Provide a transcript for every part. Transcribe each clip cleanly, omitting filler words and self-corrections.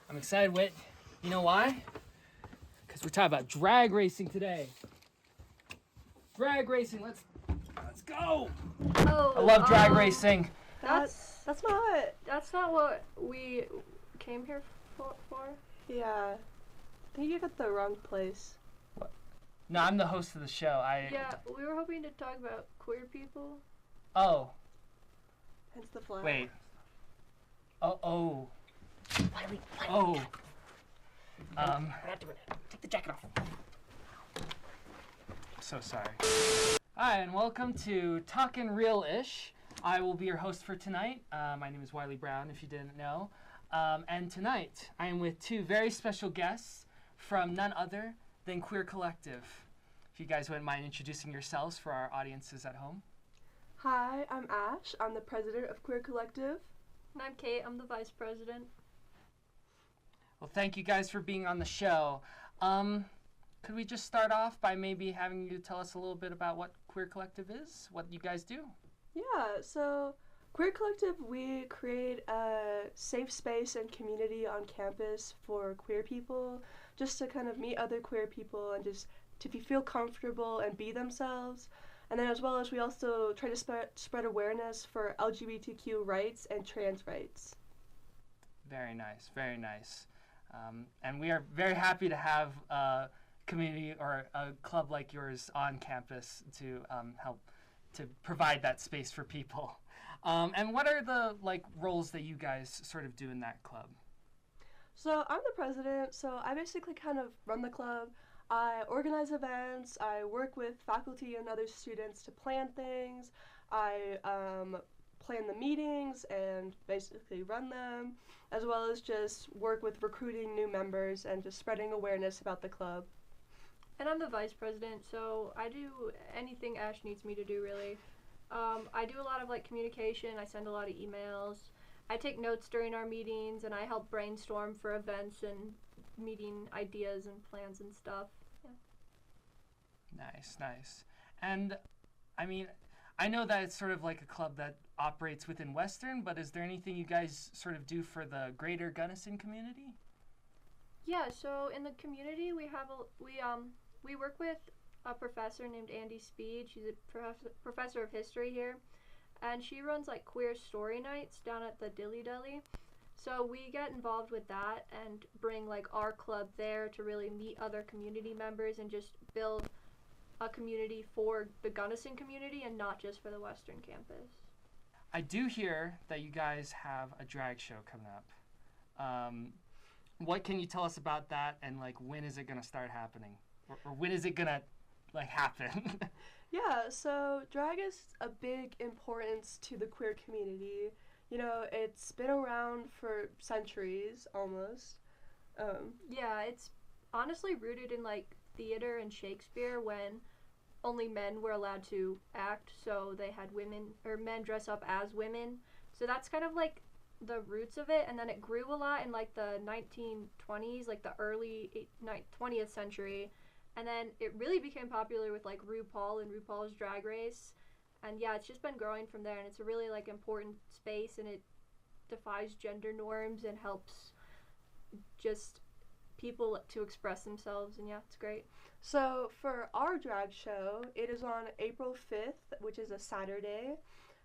I'm excited, Whit. You know why? Because we're talking about drag racing today. Drag racing, let's go! Oh, I love drag racing. That's not what we came here for. Yeah. I think you got the wrong place. What? No, I'm the host of the show. Yeah, we were hoping to talk about queer people. Oh. Hence the flag. Wait. Oh. Wyley. Oh. We're not doing it. Take the jacket off. So sorry. Hi, and welcome to Talkin' Real-ish. I will be your host for tonight. My name is Wyley Brown, if you didn't know. And tonight, I am with two very special guests from none other than Queer Collective. If you guys wouldn't mind introducing yourselves for our audiences at home. Hi, I'm Ash. I'm the president of Queer Collective. And I'm Kate. I'm the vice president. Well, thank you guys for being on the show. Could we just start off by maybe having you tell us a little bit about what Queer Collective is, what you guys do? Yeah, so Queer Collective, we create a safe space and community on campus for queer people, just to kind of meet other queer people and just to feel comfortable and be themselves. And then as well as we also try to spread awareness for LGBTQ rights and trans rights. Very nice, very nice. And we are very happy to have a community or a club like yours on campus to help to provide that space for people. And what are the roles that you guys sort of do in that club? So I'm the president, so I basically kind of run the club. I organize events, I work with faculty and other students to plan things, I plan the meetings and basically run them, as well as just work with recruiting new members and just spreading awareness about the club. And I'm the vice president, so I do anything Ash needs me to do, really. I do a lot of communication. I send a lot of emails. I take notes during our meetings, and I help brainstorm for events and meeting ideas and plans and stuff. Yeah. Nice. And I mean, I know that it's sort of like a club that operates within Western, but is there anything you guys sort of do for the greater Gunnison community? Yeah, so in the community we work with a professor named Andy Speed. She's a professor of history here, and she runs queer story nights down at the Dilly Deli. So we get involved with that and bring our club there to really meet other community members and just build a community for the Gunnison community and not just for the Western campus. I do hear that you guys have a drag show coming up. What can you tell us about that, and when is it gonna start happening, or when is it gonna happen? Yeah, so drag is a big importance to the queer community. You know, it's been around for centuries almost. Yeah, it's honestly rooted in theater and Shakespeare, when only men were allowed to act, so they had men dress up as women. So that's kind of the roots of it, and then it grew a lot in the 1920s, the early 20th century, and then it really became popular with RuPaul and RuPaul's Drag Race. And yeah, it's just been growing from there, and it's a really important space, and it defies gender norms and helps just people to express themselves, and yeah, it's great. So for our drag show, it is on April 5th, which is a Saturday,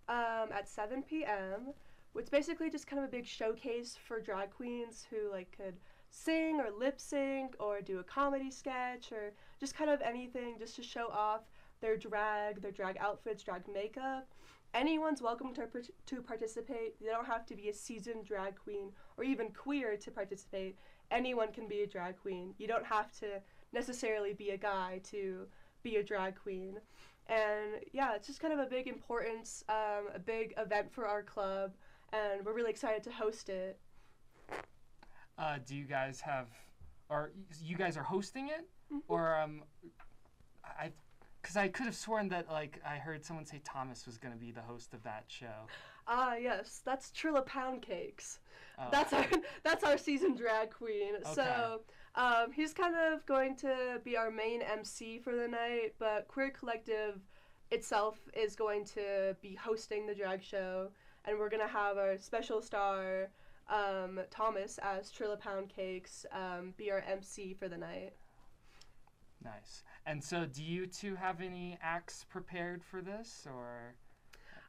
at 7 p.m. It's basically just kind of a big showcase for drag queens who could sing or lip sync or do a comedy sketch or just kind of anything just to show off their drag outfits, drag makeup. Anyone's welcome to participate. You don't have to be a seasoned drag queen or even queer to participate. Anyone can be a drag queen. You don't have to necessarily be a guy to be a drag queen. And yeah, it's just kind of a big importance, a big event for our club, and we're really excited to host it. Do you guys you guys are hosting it? Mm-hmm. Or because I could have sworn that I heard someone say Thomas was going to be the host of that show. Yes, that's Trilla Pound Cakes. Oh. That's our seasoned drag queen. Okay. So he's kind of going to be our main MC for the night, but Queer Collective itself is going to be hosting the drag show, and we're gonna have our special star Thomas as Trilla Pound Cakes be our MC for the night. Nice. And so do you two have any acts prepared for this, or?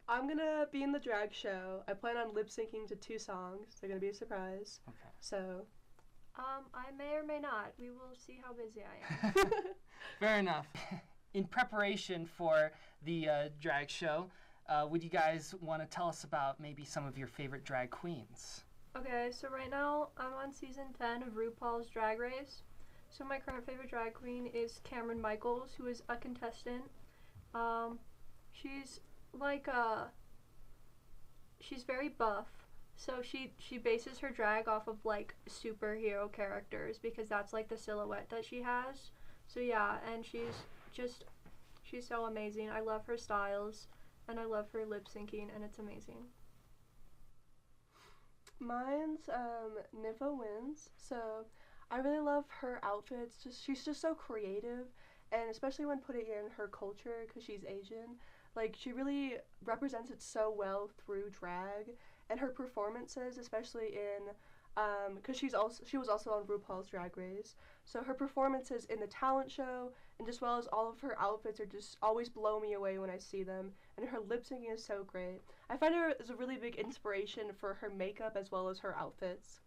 I'm gonna be in the drag show. I plan on lip syncing to 2 songs. They're gonna be a surprise. Okay. So. I may or may not. We will see how busy I am. Fair enough. In preparation for the drag show, would you guys want to tell us about maybe some of your favorite drag queens? Okay, so right now I'm on season 10 of RuPaul's Drag Race. So my current favorite drag queen is Cameron Michaels, who is a contestant. She's like she's very buff. So she bases her drag off of like superhero characters because that's like the silhouette that she has. So yeah, and she's so amazing. I love her styles and I love her lip syncing, and it's amazing. Mine's Nympho Wins. So I really love her outfits. She's just so creative, and especially when putting in her culture because she's Asian. Like, she really represents it so well through drag, and her performances, especially in because she was also on RuPaul's Drag Race. So her performances in the talent show and as well as all of her outfits are just always blow me away when I see them. And her lip syncing is so great. I find her as a really big inspiration for her makeup as well as her outfits.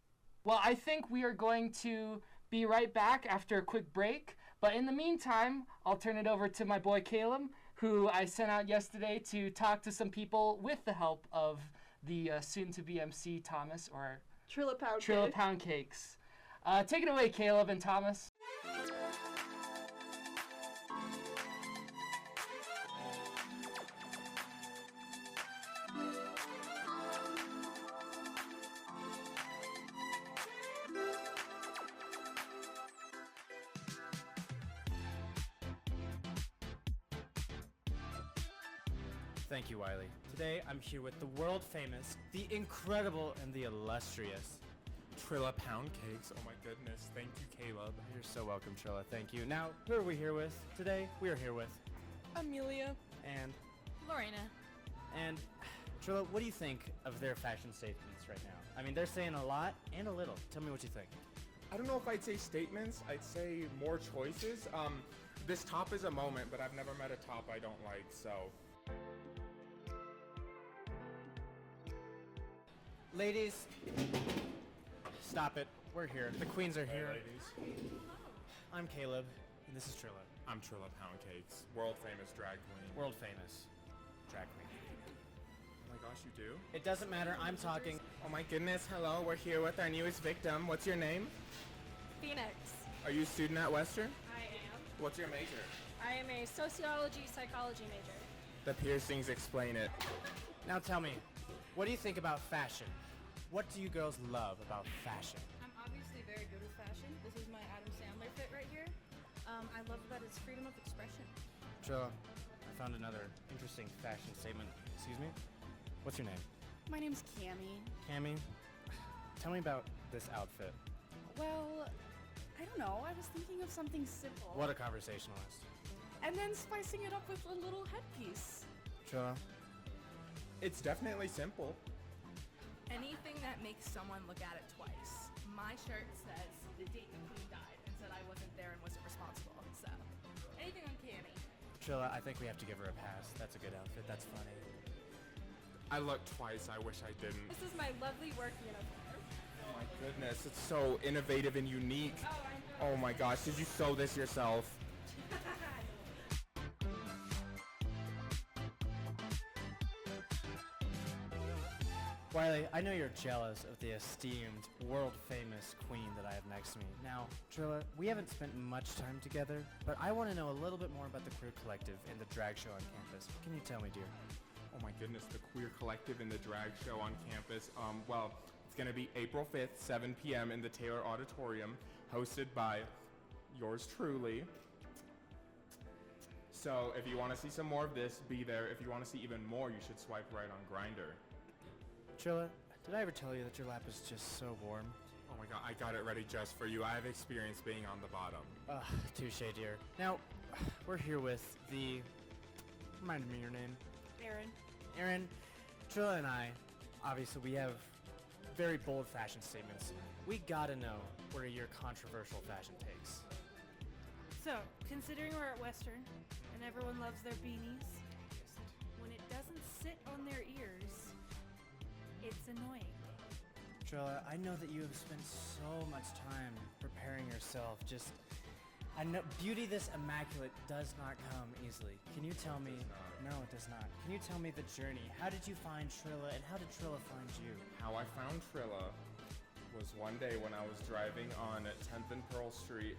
Well, I think we are going to be right back after a quick break. But in the meantime, I'll turn it over to my boy Caleb, who I sent out yesterday to talk to some people with the help of the soon-to-be MC Thomas, or Trilla Pound Cakes. Take it away, Caleb and Thomas. Thank you, Wyley. Today, I'm here with the world famous, the incredible, and the illustrious Trilla Pound Cakes. Oh my goodness. Thank you, Caleb. You're so welcome, Trilla. Thank you. Now, who are we here with? Today, we are here with Amelia. and Lorena. and Trilla, what do you think of their fashion statements right now? I mean, they're saying a lot and a little. Tell me what you think. I don't know if I'd say statements. I'd say more choices. This top is a moment, but I've never met a top I don't like, so. Ladies, stop it. We're here. The queens are here. Ladies. I'm Caleb, and this is Trilla. I'm Trilla Pound Cakes, world famous drag queen. World famous drag queen. Oh my gosh, you do? It doesn't matter. I'm talking. Oh my goodness, hello. We're here with our newest victim. What's your name? Phoenix. Are you a student at Western? I am. What's your major? I am a sociology psychology major. The piercings explain it. Now tell me, what do you think about fashion? What do you girls love about fashion? I'm obviously very good with fashion. This is my Adam Sandler fit right here. I love that it's freedom of expression. Trilla, I found another interesting fashion statement. Excuse me? What's your name? My name's Cammie. Cammie? Tell me about this outfit. Well, I don't know. I was thinking of something simple. What a conversationalist. And then spicing it up with a little headpiece. Trilla? It's definitely simple. Anything that makes someone look at it twice. My shirt says the date the queen died and said I wasn't there and wasn't responsible. So, anything on Cammie. Trilla, I think we have to give her a pass. That's a good outfit. That's funny. I looked twice. I wish I didn't. This is my lovely work uniform. Oh my goodness, it's so innovative and unique. Oh, I know. Oh my gosh, did you sew this yourself? Wyley, I know you're jealous of the esteemed, world-famous queen that I have next to me. Now, Trilla, we haven't spent much time together, but I want to know a little bit more about the Queer Collective and the drag show on campus. Can you tell me, dear? Oh my goodness, the Queer Collective and the drag show on campus. Well, it's going to be April 5th, 7 p.m. in the Taylor Auditorium, hosted by yours truly. So if you want to see some more of this, be there. If you want to see even more, you should swipe right on Grindr. Trilla, did I ever tell you that your lap is just so warm? Oh my god, I got it ready just for you. I have experience being on the bottom. Touche, dear. Now, we're here with the... Remind me your name. Aaron. Aaron, Trilla and I, obviously we have very bold fashion statements. We gotta know, what are your controversial fashion takes? So, considering we're at Western and everyone loves their beanies, when it doesn't sit on their ears, it's annoying. Trilla, I know that you have spent so much time preparing yourself. I know beauty this immaculate does not come easily. Can you tell me? No, it does not. Can you tell me the journey? How did you find Trilla, and how did Trilla find you? How I found Trilla was one day when I was driving on 10th and Pearl Street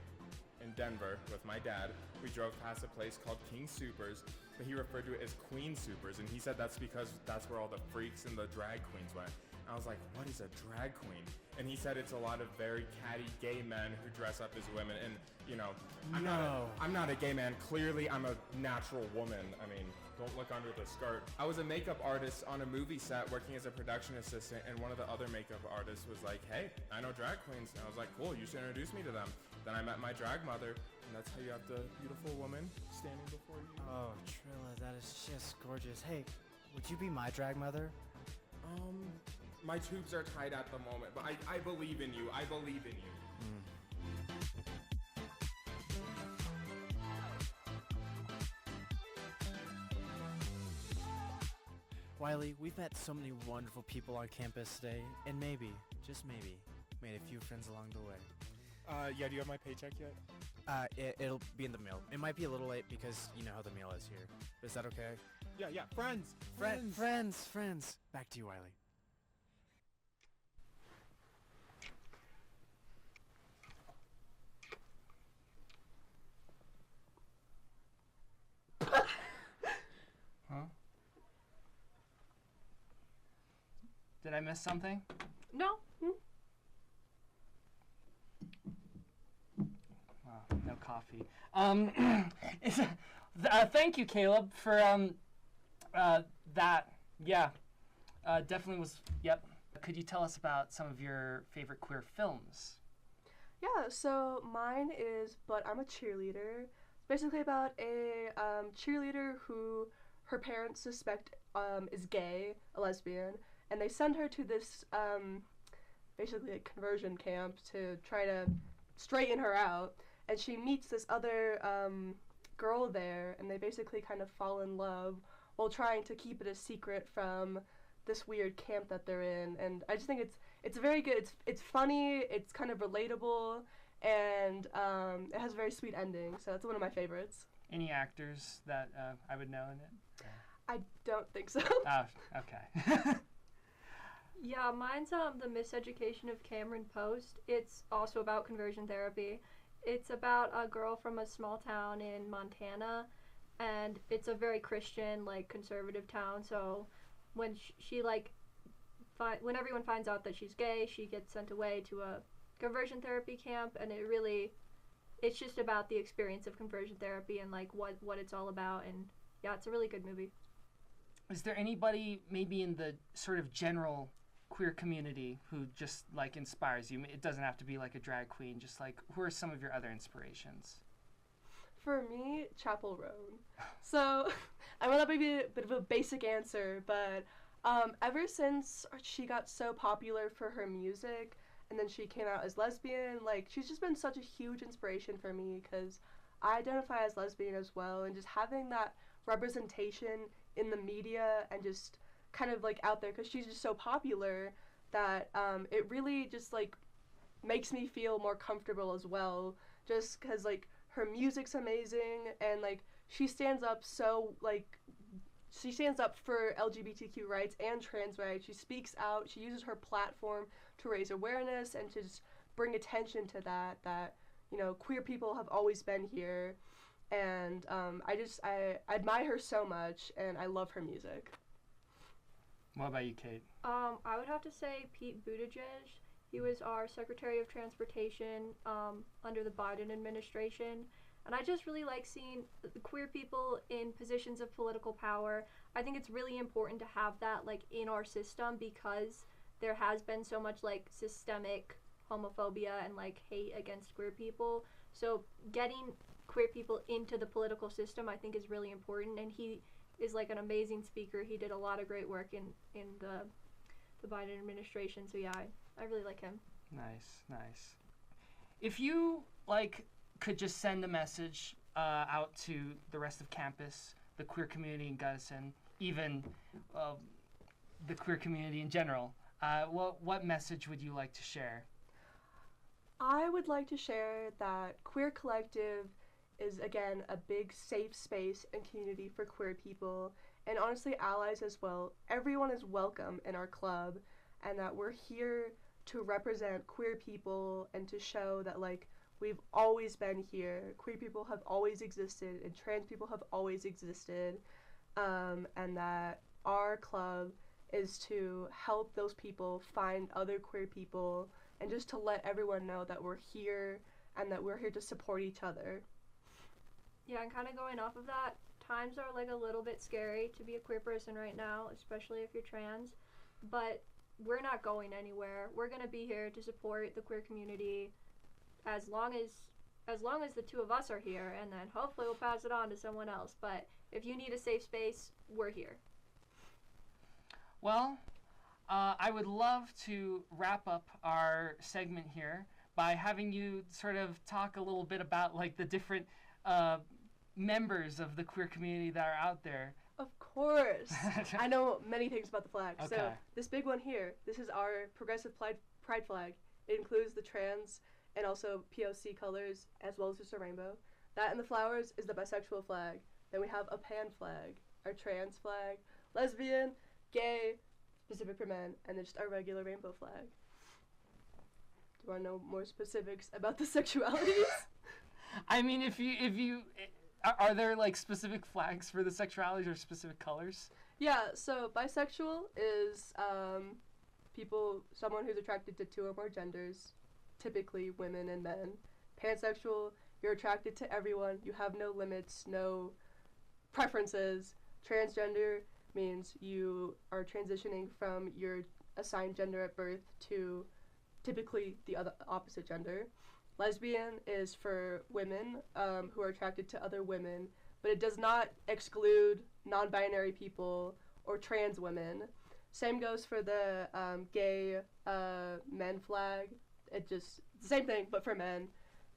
in Denver with my dad. We drove past a place called King Supers, but he referred to it as Queen Supers, and he said that's because that's where all the freaks and the drag queens went. I was like, what is a drag queen? And he said it's a lot of very catty gay men who dress up as women. And, you know, I'm not a gay man. Clearly, I'm a natural woman. I mean, don't look under the skirt. I was a makeup artist on a movie set working as a production assistant, and one of the other makeup artists was like, hey, I know drag queens. And I was like, cool, you should introduce me to them. Then I met my drag mother, and that's how you have the beautiful woman standing before you. Oh, Trilla, that is just gorgeous. Hey, would you be my drag mother? My tubes are tied at the moment, but I believe in you. I believe in you. Wyley, we've met so many wonderful people on campus today, and maybe, just maybe, made a few friends along the way. Yeah, do you have my paycheck yet? It'll be in the mail. It might be a little late because you know how the mail is here. Is that okay? Yeah. Friends. Friends. Back to you, Wyley. Huh? Did I miss something? No. Wow, no coffee. Thank you, Caleb, for that. Yeah, definitely was. Yep. Could you tell us about some of your favorite queer films? Yeah, so mine is But I'm a Cheerleader. It's basically about a cheerleader who her parents suspect is gay, a lesbian, and they send her to this basically a conversion camp to try to straighten her out. And she meets this other girl there, and they basically kind of fall in love while trying to keep it a secret from this weird camp that they're in. And I just think it's very good. It's funny, it's kind of relatable, and it has a very sweet ending. So that's one of my favorites. Any actors that I would know in it? I don't think so. Oh, okay. Yeah, mine's The Miseducation of Cameron Post. It's also about conversion therapy. It's about a girl from a small town in Montana, and it's a very Christian, like, conservative town. So when when everyone finds out that she's gay, she gets sent away to a conversion therapy camp, and it's just about the experience of conversion therapy and like what it's all about. And yeah, it's a really good movie. Is there anybody maybe in the sort of general queer community who just like inspires you? It doesn't have to be like a drag queen, just like who are some of your other inspirations? For me, Chapel Roan. So I know that may be a bit of a basic answer, but ever since she got so popular for her music and then she came out as lesbian, like she's just been such a huge inspiration for me because I identify as lesbian as well, and just having that representation in the media and just kind of like out there because she's just so popular that it really just like makes me feel more comfortable as well, just because like her music's amazing and like she stands up for LGBTQ rights and trans rights. She speaks out, she uses her platform to raise awareness and to just bring attention to that you know, queer people have always been here, and I admire her so much and I love her music. What about you, Kate? I would have to say Pete Buttigieg. He was our Secretary of Transportation under the Biden administration. And I just really like seeing the queer people in positions of political power. I think it's really important to have that like in our system because there has been so much like systemic homophobia and like hate against queer people. So getting queer people into the political system I think is really important, and he is like an amazing speaker. He did a lot of great work in the the Biden administration. So yeah, I really like him. Nice, nice. If you could just send a message out to the rest of campus, the queer community in Gunnison, even the queer community in general, what message would you like to share? I would like to share that Queer Collective is, again, a big safe space and community for queer people, and honestly allies as well. Everyone is welcome in our club, and that we're here to represent queer people and to show that, we've always been here. Queer people have always existed, and trans people have always existed, and that our club is to help those people find other queer people and just to let everyone know that we're here and that we're here to support each other. Yeah, and kind of going off of that, times are a little bit scary to be a queer person right now, especially if you're trans, but we're not going anywhere. We're going to be here to support the queer community as long as the two of us are here, and then hopefully we'll pass it on to someone else. But if you need a safe space, we're here. Well, I would love to wrap up our segment here by having you sort of talk a little bit about the different members of the queer community that are out there. Of course. I know many things about the flag. Okay. So this big one here, this is our progressive pride flag. It includes the trans and also POC colors as well as just a rainbow. That and the flowers is the bisexual flag. Then we have a pan flag, our trans flag, lesbian, gay, specific for men, and then just our regular rainbow flag. Do you want to know more specifics about the sexualities? I mean, if you are there specific flags for the sexualities or specific colors? Yeah, so bisexual is someone who's attracted to two or more genders, typically women and men. Pansexual, you're attracted to everyone, you have no limits, no preferences. Transgender means you are transitioning from your assigned gender at birth to typically the opposite gender. Lesbian is for women who are attracted to other women, but it does not exclude non-binary people or trans women. Same goes for the gay men flag. It's the same thing, but for men.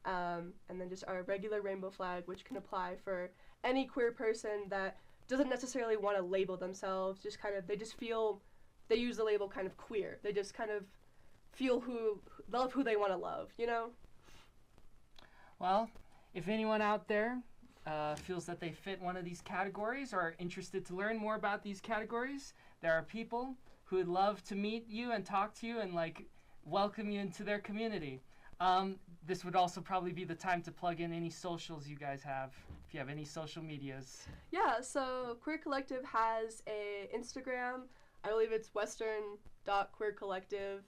And then just our regular rainbow flag, which can apply for any queer person that doesn't necessarily want to label themselves, they use the label kind of queer. They just kind of love who they want to love, you know? Well, if anyone out there feels that they fit one of these categories or are interested to learn more about these categories, there are people who would love to meet you and talk to you and welcome you into their community. This would also probably be the time to plug in any socials you guys have, if you have any social medias. Yeah, so Queer Collective has a Instagram. I believe it's western.queercollective.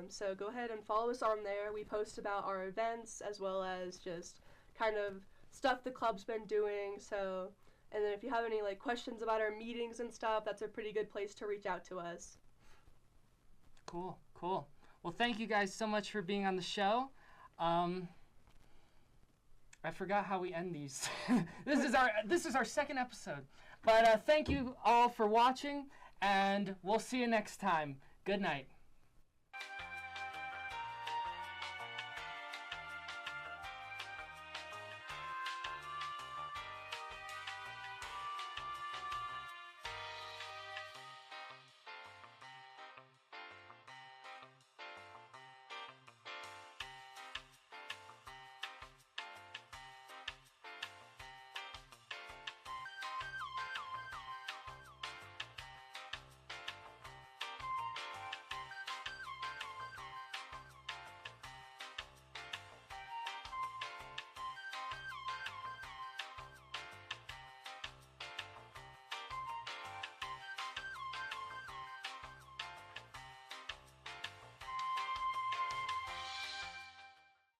So go ahead and follow us on there. We post about our events as well as just kind of stuff the club's been doing. So, and then if you have any questions about our meetings and stuff, that's a pretty good place to reach out to us. Cool. Well, thank you guys so much for being on the show. I forgot how we end these. This is our second episode. But thank you all for watching, and we'll see you next time. Good night.